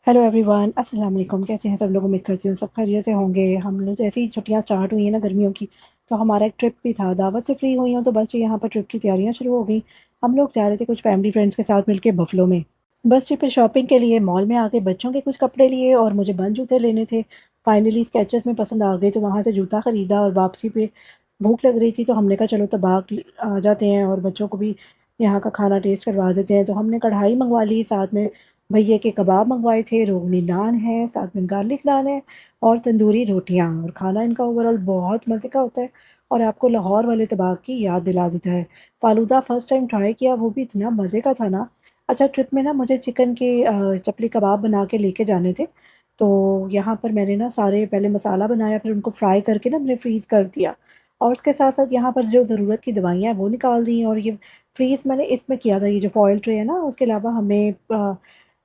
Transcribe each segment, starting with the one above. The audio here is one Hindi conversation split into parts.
हेलो एवरीवन, अस्सलाम वालेकुम। कैसे हैं सब लोग? उम्मीद करती हूँ सब खैरियत से होंगे। हम लोग जैसे ही छुट्टियां स्टार्ट हुई हैं ना गर्मियों की, तो हमारा एक ट्रिप भी था। दावत से फ्री हुई हूँ तो बस यहाँ पर ट्रिप की तैयारियां शुरू हो गई। हम लोग जा रहे थे कुछ फैमिली फ्रेंड्स के साथ मिलके बफलो में। बस ट्रिप पे शॉपिंग के लिए मॉल में आके बच्चों के कुछ कपड़े लिए और मुझे बंद जूते लेने थे। फाइनली स्केचेस में पसंद आ गए तो वहाँ से जूता ख़रीदा और वापसी पे भूख लग रही थी तो हमने कहा चलो तबाक आ जाते हैं और बच्चों को भी यहाँ का खाना टेस्ट करवा देते हैं। तो हमने कढ़ाई मंगवा ली, साथ में भैया के कबाब मंगवाए थे, रोगनी नान है, साथ में गार्लिक नान है और तंदूरी रोटियाँ। और खाना इनका ओवरऑल बहुत मज़े का होता है और आपको लाहौर वाले तबाक की याद दिला देता है। फ़ालूदा फर्स्ट टाइम ट्राई किया, वो भी इतना मज़े का था ना। अच्छा, ट्रिप में ना मुझे चिकन के चपली कबाब बना के लेके जाने थे। तो यहाँ पर मैंने ना सारे पहले मसाला बनाया, फिर उनको फ्राई करके ना मैंने फ्रीज़ कर दिया। और उसके साथ-साथ यहाँ पर जो ज़रूरत की दवाइयाँ हैं वो निकाल दी और ये फ्रीज़ मैंने इसमें किया था, ये जो फ़ॉइल ट्रे है ना। उसके अलावा हमें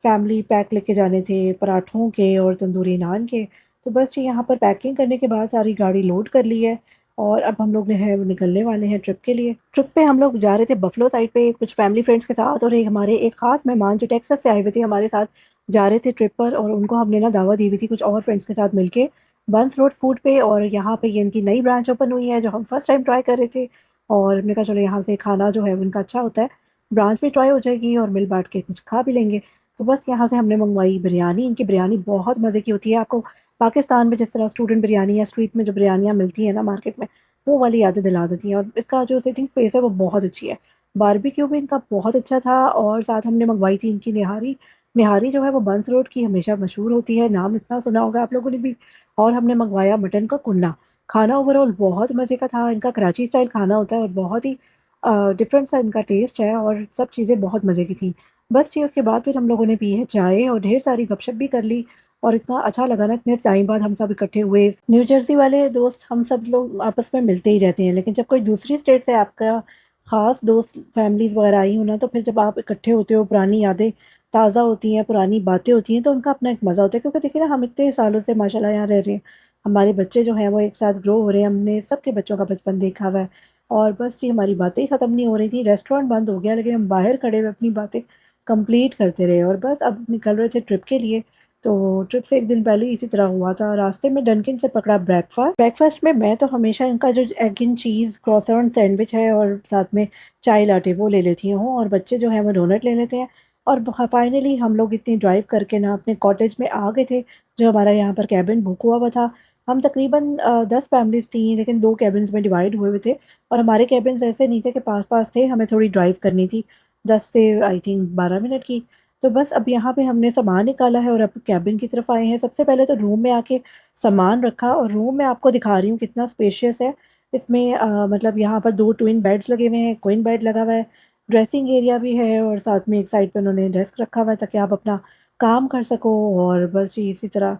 फैमिली पैक लेके जाने थे पराठों के और तंदूरी नान के। तो बस ये यहाँ पर पैकिंग करने के बाद सारी गाड़ी लोड कर ली है और अब हम लोग जो है वो निकलने वाले हैं ट्रिप के लिए। ट्रिप पे हम लोग जा रहे थे बफलो साइड पे कुछ फैमिली फ्रेंड्स के साथ, और एक हमारे एक ख़ास मेहमान जो टेक्सास से आए हुए थे हमारे साथ जा रहे थे ट्रिप पर, और उनको हमने ना दावत दी हुई थी कुछ और फ्रेंड्स के साथ मिलके बंस रोड फूड पे। और यहाँ पे ये इनकी नई ब्रांच ओपन हुई है जो हम फर्स्ट टाइम ट्राई कर रहे थे, और हमने कहा चलो यहाँ से खाना जो है वो इनका अच्छा होता है, ब्रांच भी ट्राई हो जाएगी और मिल बाँट के कुछ खा भी लेंगे। तो बस यहाँ से हमने मँगवाई बिरयानी। इनकी बिरयानी बहुत मज़े की होती है। आपको पाकिस्तान में जिस तरह स्टूडेंट बिरयानी या स्ट्रीट में जो बिरयानियाँ मिलती हैं ना मार्केट में, वो वाली यादें दिला देती हैं। और इसका जो सिटिंग स्पेस है वो बहुत अच्छी है। बारबेक्यू भी इनका बहुत अच्छा था और साथ हमने मँगवाई थी इनकी निहारी। निहारी जो है वो बंस रोड की हमेशा मशहूर होती है, नाम इतना सुना होगा आप लोगों ने भी। और हमने मँगवाया मटन का कुन्ना। खाना ओवरऑल बहुत मज़े का था। इनका कराची स्टाइल खाना होता है और बहुत ही डिफरेंट सा इनका टेस्ट है और सब चीज़ें बहुत मज़े की थी। बस जी उसके बाद फिर हम लोगों ने पी है चाय और ढेर सारी गपशप भी कर ली। और इतना अच्छा लगा ना, इतने टाइम बाद हम सब इकट्ठे हुए। न्यू जर्सी वाले दोस्त हम सब लोग आपस में मिलते ही रहते हैं, लेकिन जब कोई दूसरी स्टेट से आपका ख़ास दोस्त फैमिलीज़ वगैरह आई हो ना, तो फिर जब आप इकट्ठे होते हो पुरानी यादें ताज़ा होती हैं, पुरानी बातें होती हैं, तो उनका अपना एक मज़ा होता है। क्योंकि देखिए ना, हम इतने सालों से माशाल्लाह यहाँ रह रहे हैं, हमारे बच्चे जो हैं वो एक साथ ग्रो हो रहे हैं, हमने सबके बच्चों का बचपन देखा हुआ है। और बस जी हमारी बातें ही ख़त्म नहीं हो रही थी। रेस्टोरेंट बंद हो गया लेकिन हम बाहर खड़े हुए अपनी बातें कंप्लीट करते रहे। और बस अब निकल रहे थे ट्रिप के लिए। तो ट्रिप से 1 दिन पहले ही इसी तरह हुआ था। रास्ते में डंकिन से पकड़ा ब्रेकफ़ास्ट। ब्रेकफ़ास्ट में मैं तो हमेशा इनका जो एग एंड चीज़ क्रॉसॉन सैंडविच है और साथ में चाय लाटे वो ले लेती हूँ, और बच्चे जो हैं वो डोनट ले लेते हैं। और फाइनली हम लोग इतनी ड्राइव करके ना अपने कॉटेज में आ गए थे, जो हमारा यहाँ पर केबिन बुक हुआ हुआ था। हम तकरीबन 10 फैमिलीज़ थी, लेकिन 2 केबिन्स में डिवाइड हुए हुए थे। और हमारे केबिन्स ऐसे नहीं थे कि पास-पास थे, हमें थोड़ी ड्राइव करनी थी, 10 से आई थिंक 12 मिनट की। तो बस अब यहाँ पे हमने सामान निकाला है और अब केबिन की तरफ आए हैं। सबसे पहले तो रूम में आके सामान रखा, और रूम में आपको दिखा रही हूँ कितना स्पेशियस है। इसमें मतलब यहाँ पर 2 ट्विन बेड्स लगे हुए हैं, क्वीन बेड लगा हुआ है, ड्रेसिंग एरिया भी है और साथ में एक साइड पे उन्होंने डेस्क रखा हुआ है ताकि आप अपना काम कर सको। और बस जी इसी तरह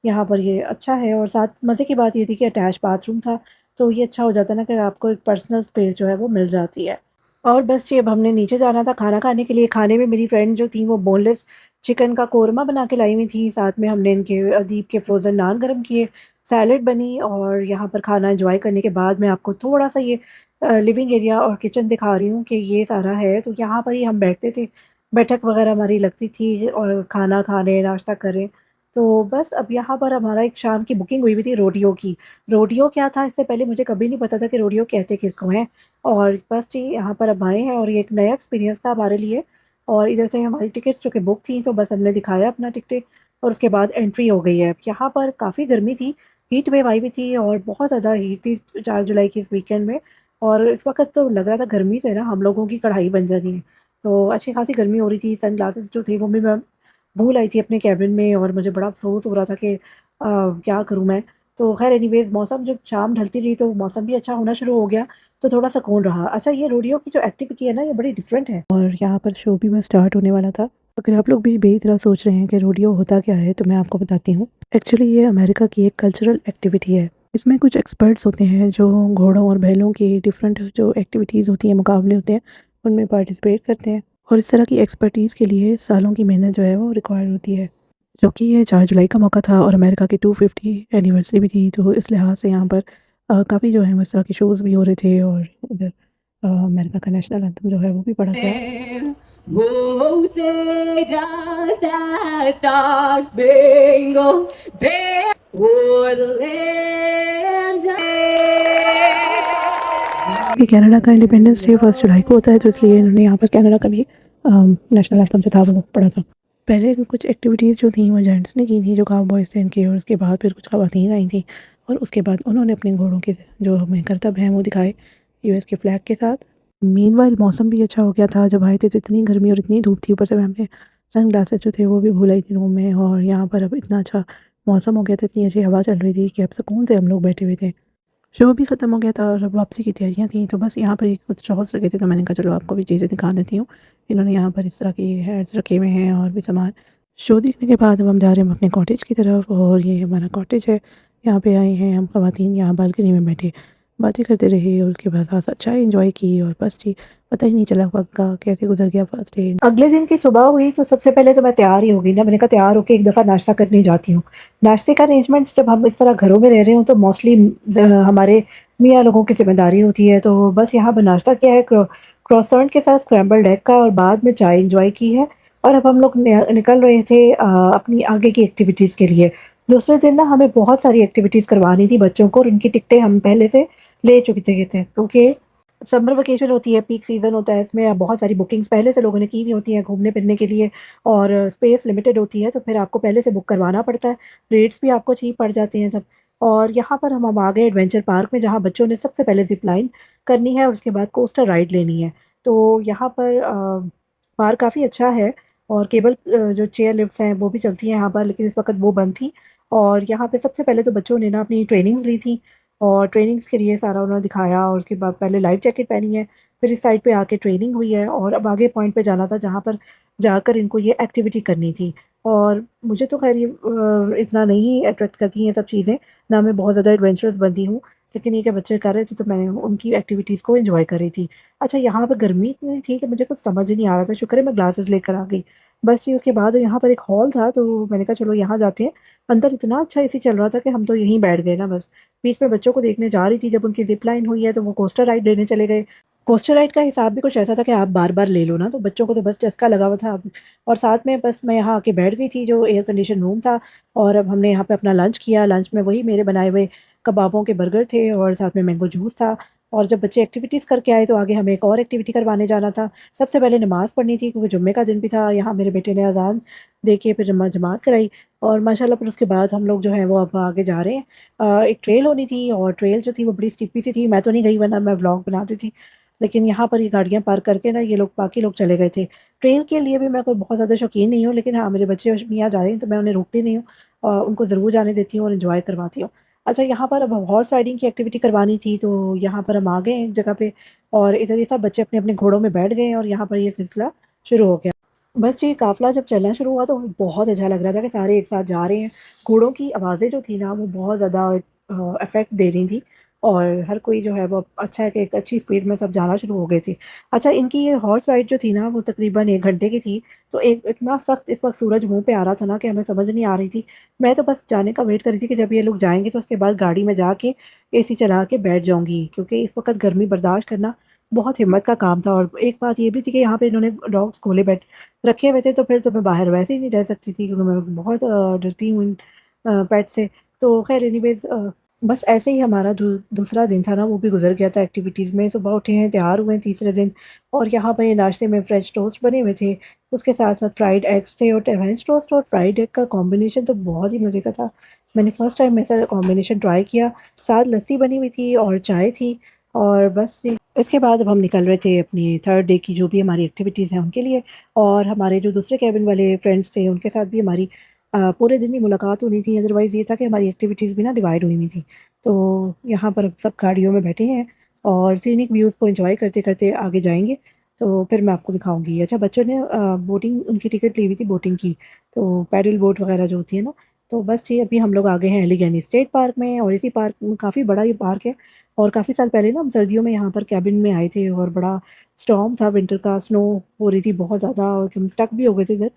यहाँ पर ये अच्छा है। और साथ मज़े की बात ये थी कि अटैच बाथरूम था, तो ये अच्छा हो जाता है ना कि आपको एक पर्सनल स्पेस जो है वो मिल जाती है। और बस जी अब हमने नीचे जाना था खाना खाने के लिए। खाने में मेरी फ्रेंड जो थी वो बोनलेस चिकन का कोरमा बना के लाई हुई थी। साथ में हमने इनके अदीब के फ्रोज़न नान गरम किए, सैलेड बनी। और यहाँ पर खाना एन्जॉय करने के बाद मैं आपको थोड़ा-सा ये लिविंग एरिया और किचन दिखा रही हूँ कि ये सारा है। तो यहाँ पर ही हम बैठते थे, बैठक वगैरह हमारी लगती थी और खाना खा रहे, नाश्ता कर रहे। तो बस अब यहाँ पर हमारा एक शाम की बुकिंग हुई हुई थी रोडियो की। रोडियो क्या था, इससे पहले मुझे कभी नहीं पता था कि रोडियो कहते किसको हैं। और बस जी यहाँ पर अब आए हैं और ये एक नया एक्सपीरियंस था हमारे लिए। और इधर से हमारी टिकट्स जो कि बुक थी, तो बस हमने दिखाया अपना टिकटें और उसके बाद एंट्री हो गई है। अब यहाँ पर काफ़ी गर्मी थी, हीट वेव आई हुई थी और बहुत ज़्यादा हीट थी 4 जुलाई के इस वीकेंड में। और इस वक़्त तो लग रहा था गर्मी से ना हम लोगों की कढ़ाई बन जानी है। तो अच्छी खासी गर्मी हो रही थी। सनग्लासेस जो थे वो भी मैं भूल आई थी अपने केबिन में और मुझे बड़ा अफ़सोस हो रहा था कि क्या करूँ मैं? तो ख़ैर एनीवेज़ मौसम जब शाम ढलती रही तो मौसम भी अच्छा होना शुरू हो गया, तो थोड़ा सुकून रहा। अच्छा, ये रोडियो की जो एक्टिविटी है ना, ये बड़ी डिफरेंट है और यहाँ पर शो भी बस स्टार्ट होने वाला था। अगर आप लोग भी मेरी तरह सोच रहे हैं कि रोडियो होता क्या है, तो मैं आपको बताती हूँ। एक्चुअली ये अमेरिका की एक कल्चरल एक्टिविटी है। इसमें कुछ एक्सपर्ट्स होते हैं जो घोड़ों और बैलों की डिफरेंट जो एक्टिविटीज़ होती हैं, मुकाबले होते हैं, उनमें पार्टिसिपेट करते हैं। और इस तरह की एक्सपर्टीज़ के लिए सालों की मेहनत जो है वो रिक्वायर होती है। जो कि ये 4 जुलाई का मौका था और अमेरिका की 250 एनिवर्सरी भी थी, तो इस लिहाज से यहाँ पर काफ़ी जो है इस तरह के शोज़ भी हो रहे थे। और इधर अमेरिका का नेशनल एंथम जो है वो भी पढ़ा गया। Oh, say does that star spangled banner o'er the land ये कनाडा का इंडिपेंडेंस डे 1 जुलाई को होता है, तो इसलिए इन्होंने यहाँ पर कनाडा का भी नेशनल एंथम जो था वो पढ़ा था। पहले कुछ एक्टिविटीज़ जो थी वो जेंट्स ने की थी, जो काउबॉयज़ थे इनके, और उसके बाद फिर कुछ ख़वातीन आई थी, और उसके बाद उन्होंने अपने घोड़ों के जो हमें करतब हैं वो दिखाए यूएस के फ्लैग के साथ। मीनवाइल मौसम भी अच्छा हो गया था, जब आए थे तो इतनी गर्मी और इतनी धूप थी, ऊपर से हमने सन ग्लासेस जो थे वो भी भूल आई थी रूम में, और यहाँ पर अब इतना अच्छा मौसम हो गया था, इतनी अच्छी हवा चल रही थी कि अब सुकून से हम लोग बैठे हुए थे। शो भी ख़त्म हो गया था और अब वापसी की तैयारियां थी, तो बस यहाँ पर ही कुछ स्टॉल्स लगे थे, तो मैंने कहा चलो आपको भी चीज़ें दिखा देती हूँ। इन्होंने यहाँ पर इस तरह की हेड्स रखे हुए हैं और भी सामान। शो देखने के बाद अब हम जा रहे हैं अपने कॉटेज की तरफ, और ये हमारा कॉटेज है। यहाँ पे आए हैं हम ख़वातीन, यहाँ बालकनी में बैठे बातें करते रहे, और उसके बाद साथ अच्छा एंजॉय की, और बस जी पता ही नहीं चला वक्त का कैसे गुजर गया फर्स्ट डे। अगले दिन की सुबह हुई तो सबसे पहले तो मैं तैयार ही हो गई ना, मैंने कहा तैयार होकर एक दफ़ा नाश्ता करने जाती हूँ। नाश्ते का अरेंजमेंट्स जब हम इस तरह घरों में रह रहे हों तो मोस्टली हमारे मियाँ लोगों की ज़िम्मेदारी होती है, तो बस यहाँ पर नाश्ता किया है क्रॉसॉन्ट के साथ स्क्रैम्बल्ड एग का, और बाद में चाय एंजॉय की है। और अब हम लोग निकल रहे थे अपनी आगे की एक्टिविटीज़ के लिए। दूसरे दिन ना हमें बहुत सारी एक्टिविटीज़ करवानी थी बच्चों को, और उनकी टिकटें हम पहले से ले चुके थे, क्योंकि समर वेकेशन होती है, पीक सीज़न होता है, इसमें बहुत सारी बुकिंग्स पहले से लोगों ने की हुई होती हैं घूमने-फिरने के लिए, और स्पेस लिमिटेड होती है, तो फिर आपको पहले से बुक करवाना पड़ता है। रेट्स भी आपको चीप पड़ जाते हैं तब। और यहाँ पर हम अब आ गए एडवेंचर पार्क में, जहाँ बच्चों ने सबसे पहले ज़िप लाइन करनी है और उसके बाद कोस्टर राइड लेनी है। तो यहाँ पर पार्क काफ़ी अच्छा है, और केबल जो चेयर लिफ्ट्स हैं वो भी चलती हैं यहाँ पर, लेकिन इस वक़्त वो बंद थी। और यहाँ पे सबसे पहले तो बच्चों ने ना अपनी ट्रेनिंग्स ली थी, और ट्रेनिंग्स के लिए सारा उन्होंने दिखाया, और उसके बाद पहले लाइफ जैकेट पहनी है, फिर इस साइड पे आके ट्रेनिंग हुई है, और अब आगे पॉइंट पे जाना था जहाँ पर जाकर इनको ये एक्टिविटी करनी थी। और मुझे तो खैर ये इतना नहीं अट्रैक्ट करती हैं ये सब चीज़ें, ना मैं बहुत ज़्यादा एडवेंचरस बंदी हूँ, लेकिन ये कि बच्चे कर रहे थे तो मैं उनकी एक्टिविटीज़ को एंजॉय कर रही थी। अच्छा, यहाँ पर गर्मी इतनी थी कि मुझे कुछ समझ ही नहीं आ रहा था, शुक्र है मैं ग्लासेस लेकर आ गई। बस जी उसके बाद यहाँ पर एक हॉल था, तो मैंने कहा चलो यहाँ जाते हैं। अंदर इतना अच्छा एसी चल रहा था कि हम तो यहीं बैठ गए ना बस। बीच में बच्चों को देखने जा रही थी, जब उनकी ज़िप लाइन हुई है तो वो कोस्टर राइड लेने चले गए। कोस्टर राइड का हिसाब भी कुछ ऐसा था कि आप बार-बार ले लो ना, तो बच्चों को तो बस चस्का लगा हुआ था। और साथ में बस मैं यहाँ आके बैठ गई थी, जो एयर कंडीशन रूम था, और अब हमने यहाँ पे अपना लंच किया। लंच में वही मेरे बनाए हुए कबाबों के बर्गर थे, और साथ में मैंगो जूस था। और जब बच्चे एक्टिविटीज़ करके आए तो आगे हमें एक और एक्टिविटी करवाने जाना था। सबसे पहले नमाज़ पढ़नी थी, क्योंकि जुम्मे का दिन भी था। यहाँ मेरे बेटे ने अज़ान दे के फिर जमात कराई, और माशाल्लाह फिर उसके बाद हम लोग जो है वो अब आगे जा रहे हैं। एक ट्रेल होनी थी, और ट्रेल जो थी वो बड़ी स्टीपी सी थी, मैं तो नहीं गई वरना मैं व्लॉग बनाती थी। लेकिन यहाँ पर ये गाड़ियाँ पार्क करके ना ये लोग बाकी लोग चले गए थे। ट्रेल के लिए भी मैं कोई बहुत ज़्यादा शौकीन नहीं हूँ, लेकिन हाँ, मेरे बच्चे और मियाँ जा रहे हैं तो मैं उन्हें रोकती नहीं हूँ, उनको ज़रूर जाने देती हूँ और एन्जॉय करवाती हूँ। अच्छा, यहाँ पर अब हॉर्स राइडिंग की एक्टिविटी करवानी थी, तो यहाँ पर हम आ गए हैं एक जगह पे, और इधर ये सब बच्चे अपने-अपने घोड़ों में बैठ गए हैं, और यहाँ पर ये सिलसिला शुरू हो गया। बस जी, काफ़िला जब चलना शुरू हुआ तो बहुत अच्छा लग रहा था कि सारे एक साथ जा रहे हैं। घोड़ों की आवाज़ें जो थी ना वो बहुत ज़्यादा इफ़ेक्ट दे रही थी, और हर कोई जो है वो अच्छा है कि एक अच्छी स्पीड में सब जाना शुरू हो गए थे। अच्छा, इनकी ये हॉर्स राइड जो थी ना वो तकरीबन 1 घंटे की थी, तो एक इतना सख्त इस वक़्त सूरज मुँह पे आ रहा था ना कि हमें समझ नहीं आ रही थी। मैं तो बस जाने का वेट कर रही थी कि जब ये लोग जाएँगे तो उसके बाद गाड़ी में जाके एसी चला के बैठ जाऊँगी, क्योंकि इस वक़्त गर्मी बर्दाश्त करना बहुत हिम्मत का काम था। और एक बात ये भी थी कि यहाँ पे इन्होंने डॉग्स खोले बैठ रखे हुए थे, तो फिर तो मैं बाहर वैसे ही नहीं रह सकती थी, क्योंकि मैं बहुत डरती हूँ इन पेट से। तो ख़ैर एनीवेज़ बस ऐसे ही हमारा दूसरा दिन था ना वो भी गुज़र गया था एक्टिविटीज़ में। सुबह उठे हैं, तैयार हुए हैं तीसरे दिन, और यहाँ पे नाश्ते में फ्रेंच टोस्ट बने हुए थे। उसके साथ-साथ फ्राइड एग्स थे, और फ्रेंच टोस्ट और फ्राइड एग का कॉम्बिनेशन तो बहुत ही मज़े का था। मैंने फर्स्ट टाइम ऐसा कॉम्बिनेशन ट्राई किया। साथ लस्सी बनी हुई थी और चाय थी, और बस जी इसके बाद अब हम निकल रहे थे अपनी थर्ड डे की जो भी हमारी एक्टिविटीज़ हैं उनके लिए। और हमारे जो दूसरे केबिन वाले फ्रेंड्स थे उनके साथ भी हमारी पूरे दिन ही मुलाकात होनी थी। अदरवाइज़ ये था कि हमारी एक्टिविटीज़ भी ना डिवाइड हुई हुई थी। तो यहाँ पर अब सब गाड़ियों में बैठे हैं और सीनिक व्यूज़ को एंजॉय करते-करते आगे जाएँगे। तो फिर मैं आपको दिखाऊँगी। अच्छा, बच्चों ने बोटिंग उनकी टिकट ली हुई थी बोटिंग की, तो पैडल बोट वग़ैरह जो होती है ना, तो बस जी अभी हम लोग आ गए हैं एलिगेनी स्टेट पार्क में, और इसी पार्क में काफ़ी बड़ा ये पार्क है। और काफ़ी साल पहले ना हम सर्दियों में यहाँ पर केबिन में आए थे, और बड़ा स्टॉर्म था विंटर का, स्नो हो रही थी बहुत ज़्यादा, और हम स्टक भी हो गए थे इधर।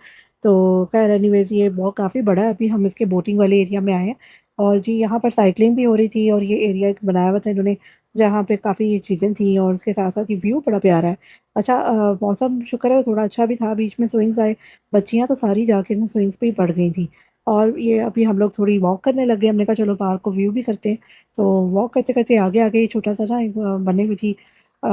तो ख़ैर एनीवेज़ ये बहुत काफ़ी बड़ा है, अभी हम इसके बोटिंग वाले एरिया में आए हैं। और जी यहाँ पर साइक्लिंग भी हो रही थी, और ये एरिया एक बनाया हुआ था इन्होंने जहाँ पे काफ़ी चीज़ें थी और उसके साथ-साथ ये व्यू बड़ा प्यारा है। अच्छा मौसम शुक्र है थोड़ा अच्छा भी था, बीच में स्विंग्स आए, बच्चियाँ तो सारी जाके ना स्विंग्स पे ही पड़ गई थी। और ये अभी हम लोग थोड़ी वॉक करने लग गए, हमने कहा चलो पार्क को व्यू भी करते हैं। तो वॉक करते-करते आगे-आगे ये छोटा-सा ना एक बनी हुई थी अ,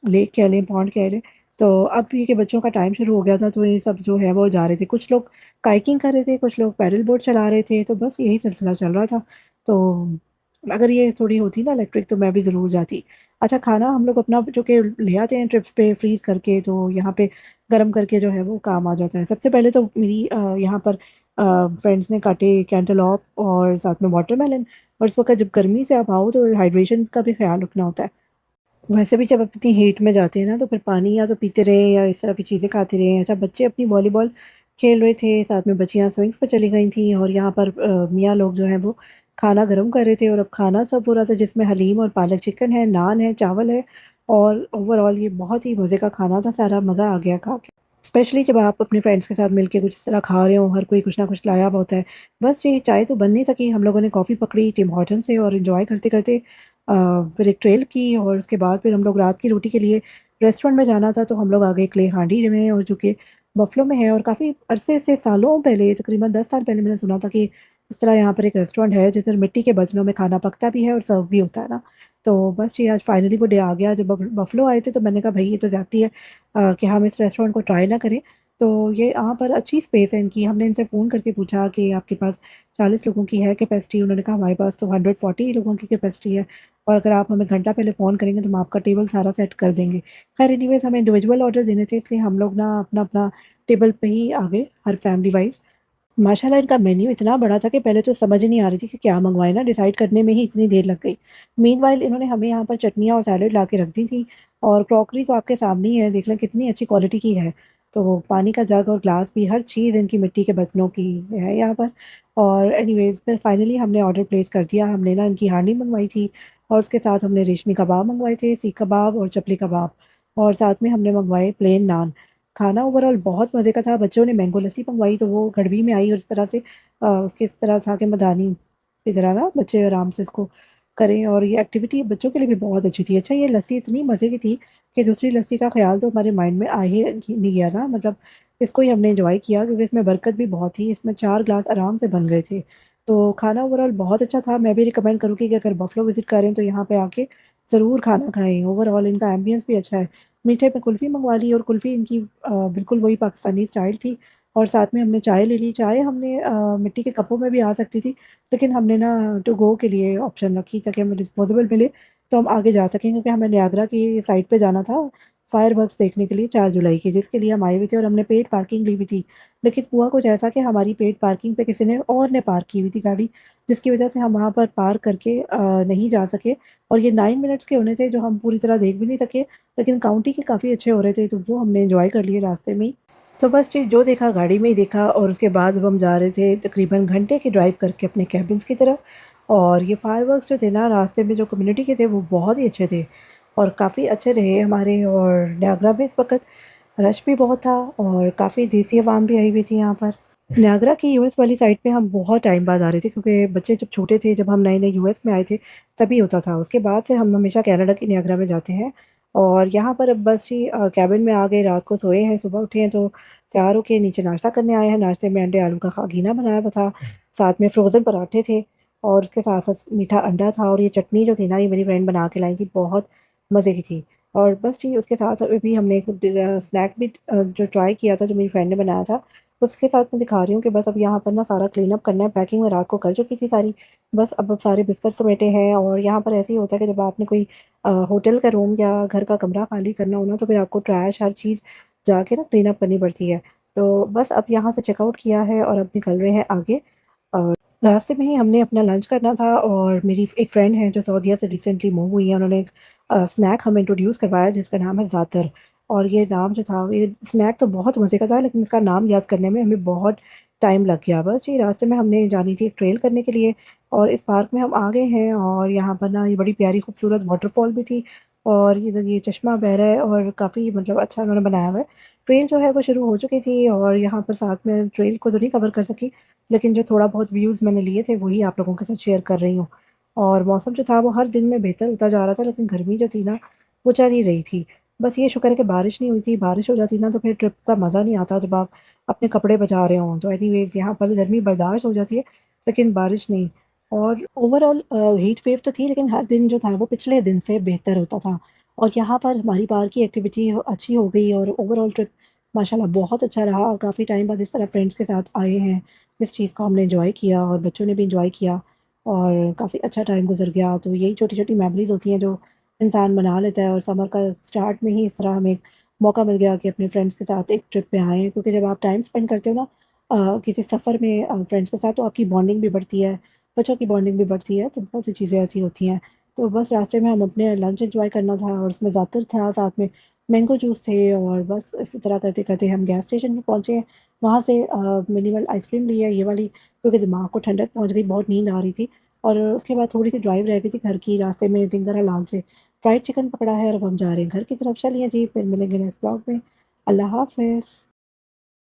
लेक कह लें, पॉन्ड कह लें। तो अब ये कि बच्चों का टाइम शुरू हो गया था, तो ये सब जो है वो जा रहे थे। कुछ लोग कायाकिंग कर रहे थे, कुछ लोग पैडल बोट चला रहे थे, तो बस यही सिलसिला चल रहा था। तो अगर ये थोड़ी होती ना इलेक्ट्रिक तो मैं भी ज़रूर जाती। अच्छा खाना हम लोग अपना जो कि ले आते हैं ट्रिप्स पे फ्रीज़ करके, तो यहाँ पे गरम करके जो है वो काम आ जाता है। सबसे पहले तो मेरी यहाँ पर फ्रेंड्स ने काटे कैंटलॉप और साथ में वाटरमेलन। और इस वक़्त जब गर्मी से आप आओ तो हाइड्रेशन का भी ख़्याल रखना होता है। वैसे भी जब आप इतनी हीट में जाते हैं ना तो फिर पानी या तो पीते रहें या इस तरह की चीज़ें खाते रहें। अच्छा बच्चे अपनी वॉलीबॉल खेल रहे थे, साथ में बच्चियाँ स्विंग्स पे चली गई थीं और यहाँ पर मियाँ लोग जो हैं वो खाना गरम कर रहे थे और अब खाना सर्व हो रहा था जिसमें हलीम और पालक चिकन है, नान है, चावल है और ओवरऑल ये बहुत ही मज़े का खाना था, सारा मज़ा आ गया खा के। स्पेशली जब आप अपने फ्रेंड्स के साथ मिलके कुछ इस तरह खा रहे हो, हर कोई कुछ ना कुछ लाया हुआ होता है। बस ये चाय तो बन नहीं सकी, हम लोगों ने कॉफ़ी पकड़ी टिम हॉर्टन्स से और एन्जॉय करते-करते अ, फिर एक ट्रेल की और उसके बाद फिर हम लोग रात की रोटी के लिए रेस्टोरेंट में जाना था, तो हम लोग आ गए क्ले हांडी में और जो कि बफ़लो में है और काफ़ी अरसे से सालों पहले तकरीबन 10 साल पहले मैंने सुना था कि इस तरह यहाँ पर एक रेस्टोरेंट है जिधर मिट्टी के बर्तनों में खाना पकता भी है और सर्व भी होता है ना। तो बस ये आज फाइनली वो डे आ गया जब बफ़लो आए थे तो मैंने कहा भई ये तो ज़्यादती है कि हम इस रेस्टोरेंट को ट्राई ना करें। तो ये यहाँ पर अच्छी स्पेस है इनकी, हमने इनसे फ़ोन करके पूछा कि आपके पास 40 लोगों की है कैपेसिटी? उन्होंने कहा हमारे पास तो 140 लोगों की कैपेसिटी है और अगर आप हमें घंटा पहले फ़ोन करेंगे तो हम आपका टेबल सारा सेट कर देंगे। ख़ैर एनीवेज़ हमें इंडिविजुअल ऑर्डर देने थे इसलिए हम लोग ना अपना-अपना टेबल पे ही आ गए हर फैमिली वाइज़। माशाल्लाह इनका मेन्यू इतना बड़ा था कि पहले तो समझ ही नहीं आ रही थी कि क्या मँगवाएँ ना, डिसाइड करने में ही इतनी देर लग गई। मीनव्हाइल इन्होंने हमें यहाँ पर चटनियाँ और सैलेड ला के रख दी थी और क्रॉकरी तो आपके सामने ही है, देख लें कितनी अच्छी क्वालिटी की है। तो पानी का जग और ग्लास भी हर चीज़ इनकी मिट्टी के बर्तनों की है यहाँ पर। और एनीवेज़ फिर फाइनली हमने ऑर्डर प्लेस कर दिया। हमने ना इनकी हांडी मँगवाई थी और उसके साथ हमने रेशमी कबाब मँगवाए थे, सीख कबाब और चपली कबाब और साथ में हमने मँगवाए प्लेन नान। खाना ओवरऑल बहुत मज़े का था, बच्चों ने मैंगो लस्सी मंगवाई तो वो गड़बी में आई और इस तरह से उसके इस तरह था कि मदानी की तरह ना बच्चे आराम से इसको करें और ये एक्टिविटी बच्चों के लिए भी बहुत अच्छी थी। अच्छा ये लस्सी इतनी मज़े की थी कि दूसरी लस्सी का ख़्याल तो हमारे माइंड में आ ही नहीं गया ना, मतलब इसको ही हमने एन्जॉय किया क्योंकि इसमें बरकत भी बहुत थी, इसमें 4 ग्लास आराम से बन गए थे। तो खाना ओवरऑल बहुत अच्छा था, मैं भी रिकमेंड करूँगी कि अगर बफलो विज़िट करें तो यहाँ पे आके ज़रूर खाना खाएँ। ओवरऑल इनका एम्बियंस भी अच्छा है। मीठे में कुल्फ़ी मँगवा ली और कुल्फ़ी इनकी बिल्कुल वही पाकिस्तानी स्टाइल थी और साथ में हमने चाय ले ली। चाय हमने मिट्टी के कपों में भी आ सकती थी, लेकिन हमने ना टू गो के लिए ऑप्शन रखी ताकि हमें डिस्पोज़ेबल मिले, तो हम आगे जा सकें क्योंकि हमें नियाग्रा की साइड पे जाना था, फायरवर्क्स देखने के लिए 4 जुलाई की, जिसके लिए हम आए हुए थे और हमने पेड पार्किंग ली हुई थी। लेकिन हुआ कुछ ऐसा कि हमारी पेड पार्किंग पे किसी ने और ने पार्क की हुई थी गाड़ी, जिसकी वज़ह से हम वहाँ पर पार्क करके नहीं जा सके और ये 9 मिनट्स के होने थे जो हम पूरी तरह देख भी नहीं सके, लेकिन काउंटी के काफ़ी अच्छे हो रहे थे, तो वो हमने एन्जॉय कर लिए रास्ते में ही। तो बस जी जो देखा गाड़ी में ही देखा और उसके बाद अब हम जा रहे थे तकरीबन घंटे की ड्राइव करके अपने केबिन्स की तरफ और ये फायरवर्क्स जो थे ना रास्ते में जो कम्युनिटी के थे वो बहुत ही अच्छे थे और काफ़ी अच्छे रहे हमारे। और नियाग्रा में इस वक़्त रश भी बहुत था और काफ़ी देसी अवाम भी आई हुई थी यहाँ पर। नियाग्रा की यूएस वाली साइड पे हम बहुत टाइम बाद आ रहे थे क्योंकि बच्चे जब छोटे थे, जब हम नए-नए यूएस में आए थे, तभी होता था। उसके बाद से हम हमेशा कनाडा की नियाग्रा में जाते हैं और यहाँ पर अब बस जी केबिन में आ गए, रात को सोए हैं, सुबह उठे हैं तो तैयार होके नीचे नाश्ता करने आए हैं। नाश्ते में अंडे आलू का खागीना बनाया हुआ था, साथ में फ्रोज़न पराठे थे और उसके साथ-साथ मीठा अंडा था और ये चटनी जो थी ना, ये मेरी फ्रेंड बना के लाई थी, बहुत मज़े की थी। और बस जी उसके साथ अभी हमने एक स्नैक भी जो ट्राई किया था, जो मेरी फ्रेंड ने बनाया था, उसके साथ मैं दिखा रही हूँ कि बस अब यहाँ पर ना सारा क्लीन अप करना है, पैकिंग मैं रात को कर चुकी थी सारी। बस अब सारे बिस्तर समेटे हैं और यहाँ पर ऐसे ही होता है कि जब आपने कोई होटल का रूम या घर का कमरा खाली करना हो ना, तो फिर आपको ट्रैश हर चीज़ जाके ना क्लीन अप करनी पड़ती है। तो बस अब यहाँ से चेकआउट किया है और अब निकल रहे हैं आगे। रास्ते में ही हमने अपना लंच करना था और मेरी एक फ्रेंड है जो सऊदीया से रिसेंटली मूव हुई है, उन्होंने एक स्नैक हमें इंट्रोड्यूस करवाया जिसका नाम है ज़ातर। और ये नाम जो था, ये स्नैक तो बहुत मज़े का था लेकिन इसका नाम याद करने में हमें बहुत टाइम लग गया। बस ये रास्ते में हमने जानी थी ट्रेल करने के लिए और इस पार्क में हम आ गए हैं और यहाँ पर ना ये बड़ी प्यारी खूबसूरत वाटरफॉल भी थी और इधर ये चश्मा बह रहा है और काफ़ी मतलब अच्छा उन्होंने बनाया हुआ है। ट्रेल जो है वो शुरू हो चुकी थी और यहाँ पर साथ में ट्रेल को तो नहीं कवर कर सकी, लेकिन जो थोड़ा बहुत व्यूज़ मैंने लिए थे वही आप लोगों के साथ शेयर कर रही हूँ। और मौसम जो था वो हर दिन में बेहतर होता जा रहा था, लेकिन गर्मी जो थी ना वो चल ही रही थी। बस ये शुक्र है कि बारिश नहीं हुई थी, बारिश हो जाती ना तो फिर ट्रिप का मज़ा नहीं आता जब आप अपने कपड़े बचा रहे हों। तो एनीवेज़ यहाँ पर गर्मी बर्दाश्त हो जाती है, लेकिन बारिश नहीं। और ओवरऑल हीट वेव तो थी, लेकिन हर दिन जो था वो पिछले दिन से बेहतर होता था। और यहाँ पर हमारी पार्क की एक्टिविटी अच्छी हो गई और ओवरऑल ट्रिप माशाल्लाह बहुत अच्छा रहा। काफ़ी टाइम बाद इस तरह फ्रेंड्स के साथ आए हैं, इस चीज़ को हमने एन्जॉय किया और बच्चों ने भी एन्जॉय किया और काफ़ी अच्छा टाइम गुज़र गया। तो यही छोटी-छोटी मेमोरीज़ होती हैं जो इंसान बना लेता है, और समर का स्टार्ट में ही इस तरह हमें एक मौका मिल गया कि अपने फ्रेंड्स के साथ एक ट्रिप पे आएँ, क्योंकि जब आप टाइम स्पेंड करते हो ना किसी सफ़र में फ्रेंड्स के साथ, तो आपकी बॉन्डिंग भी बढ़ती है, बच्चों की बॉन्डिंग भी बढ़ती है, तो बहुत सी चीज़ें ऐसी होती हैं। तो बस रास्ते में हम अपने लंच एन्जॉय करना था और उसमें ज़ातर था, साथ में मैंगो जूस थे, और बस इसी तरह करते-करते हम गैस स्टेशन पे पहुँचे। वहाँ से मिनिमल आइसक्रीम ली है ये वाली, क्योंकि दिमाग को ठंडक पहुँच गई, बहुत नींद आ रही थी। और उसके बाद थोड़ी-सी ड्राइव रह गई थी घर की, रास्ते में ज़िंगर हलाल से फ्राइड चिकन पकड़ा है और अब हम जा रहे हैं घर की तरफ। चलिए जी, फिर मिलेंगे नेक्स्ट व्लॉग में। अल्लाह हाफ़िज़।